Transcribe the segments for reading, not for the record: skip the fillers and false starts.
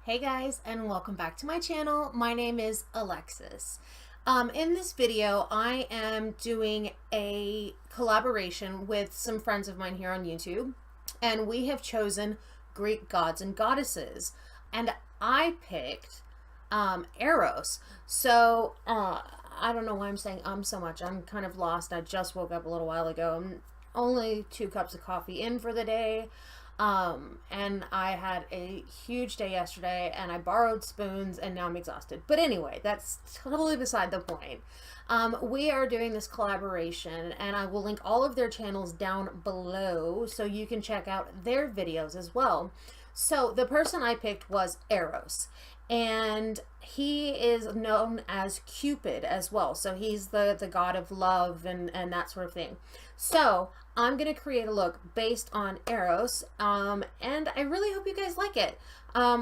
Hey guys, and welcome back to my channel. My name is Alexis. In this video, I am doing a collaboration with some friends of mine here on YouTube, and we have chosen Greek gods and goddesses, and I picked Eros. So I don't know why I'm saying so much. I'm kind of lost. I just woke up a little while ago. I'm only 2 cups of coffee in for the day. And I had a huge day yesterday and I borrowed spoons and now I'm exhausted. But anyway, that's totally beside the point. We are doing this collaboration and I will link all of their channels down below so you can check out their videos as well. So the person I picked was Eros, and he is known as Cupid as well. So he's the god of love and that sort of thing. So I'm going to create a look based on Eros, and I really hope you guys like it.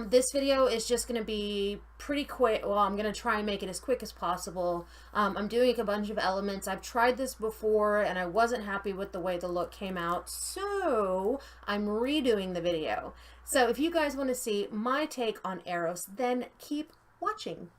This video is just going to be pretty quick. Well, I'm going to try and make it as quick as possible. I'm doing a bunch of elements. I've tried this before and I wasn't happy with the way the look came out, so I'm redoing the video. So if you guys want to see my take on Eros, then keep watching.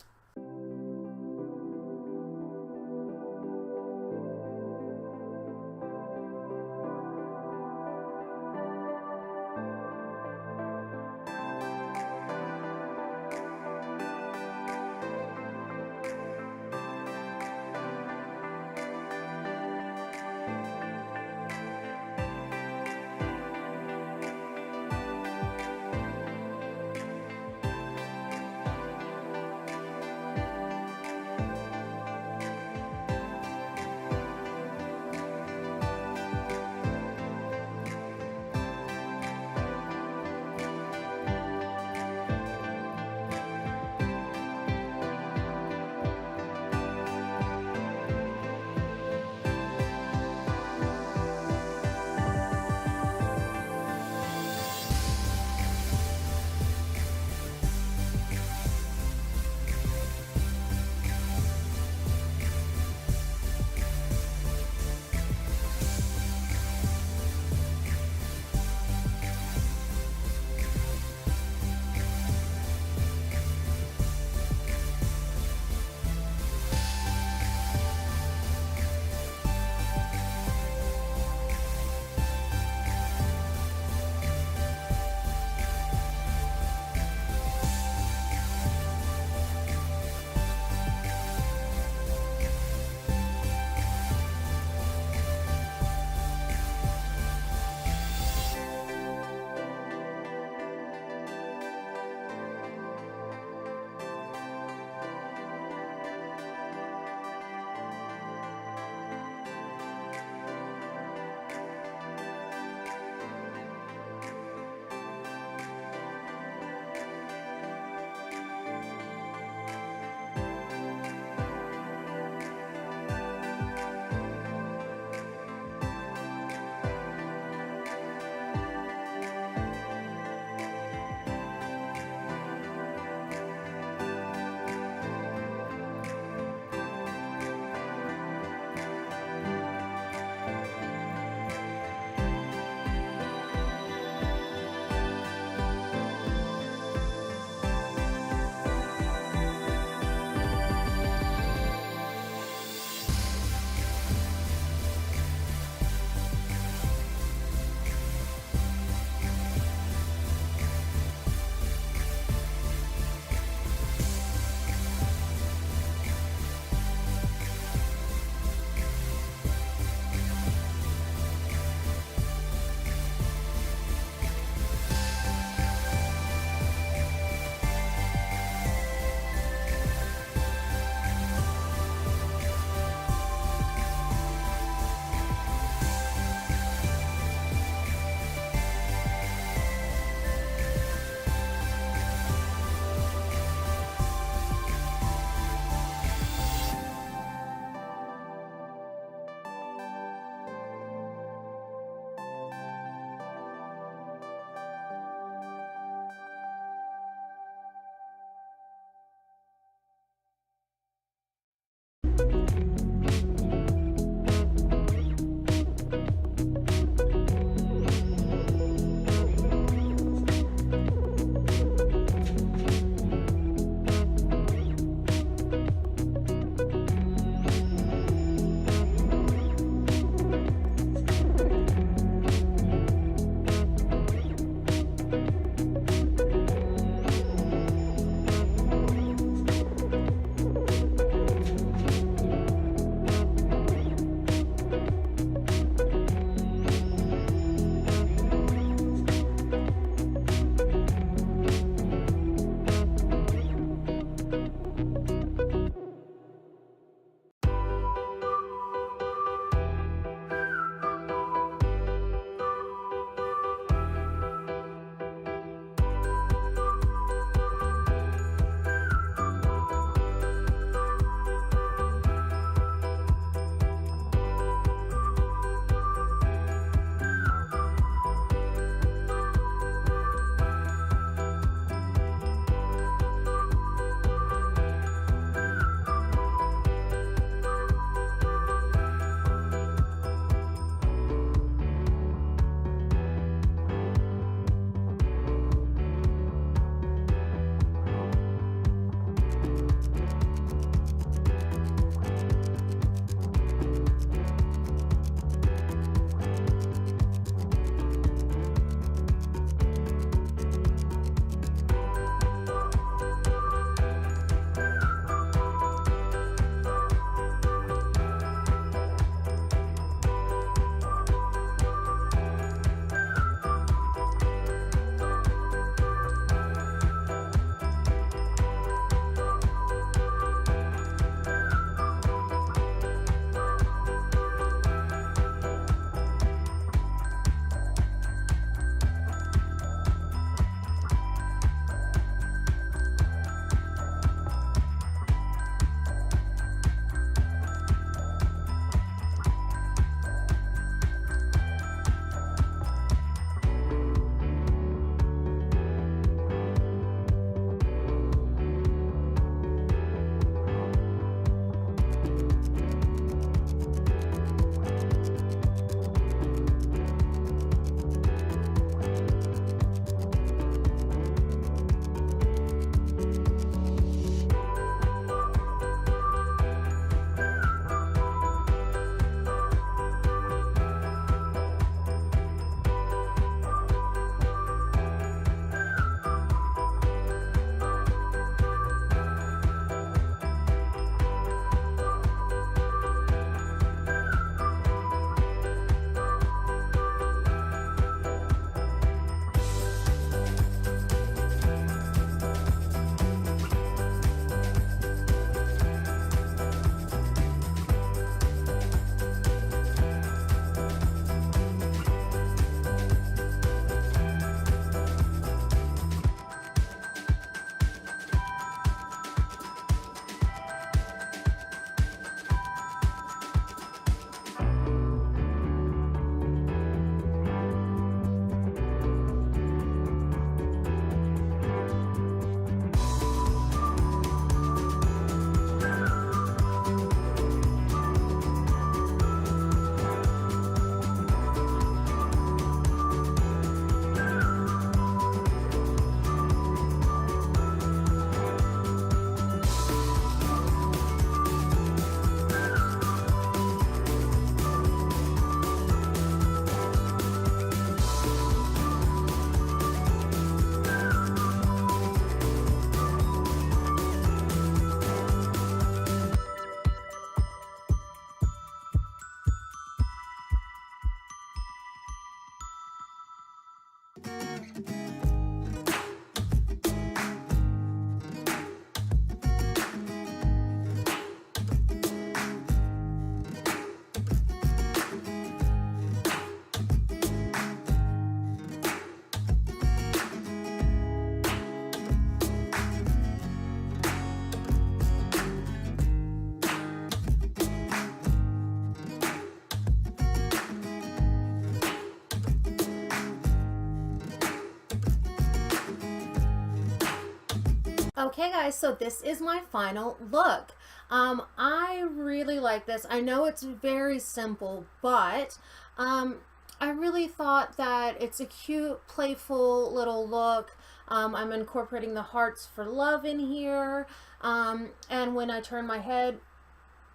Okay guys, so this is my final look. I really like this. I know it's very simple, but I really thought that it's a cute, playful little look. I'm incorporating the hearts for love in here. And when I turn my head,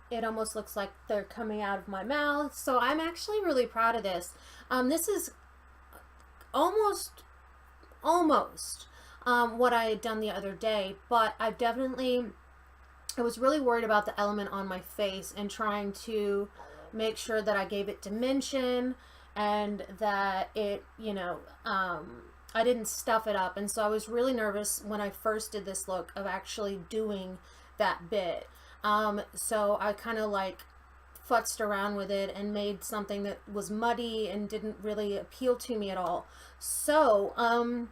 it almost looks like they're coming out of my mouth. So I'm actually really proud of this. This is almost what I had done the other day, but I was really worried about the element on my face and trying to make sure that I gave it dimension and that it, I didn't stuff it up. And so I was really nervous when I first did this look of actually doing that bit. So I kind of like futzed around with it and made something that was muddy and didn't really appeal to me at all. So,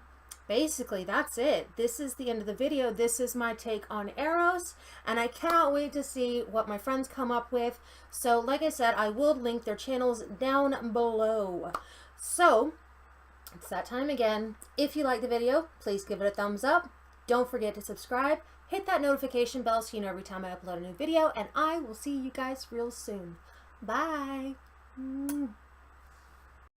basically that's it. This is the end of the video. This is my take on Eros, and I cannot wait to see what my friends come up with. So like I said, I will link their channels down below. So it's that time again. If you like the video, please give it a thumbs up. Don't forget to subscribe. Hit that notification bell so you know every time I upload a new video, and I will see you guys real soon. Bye.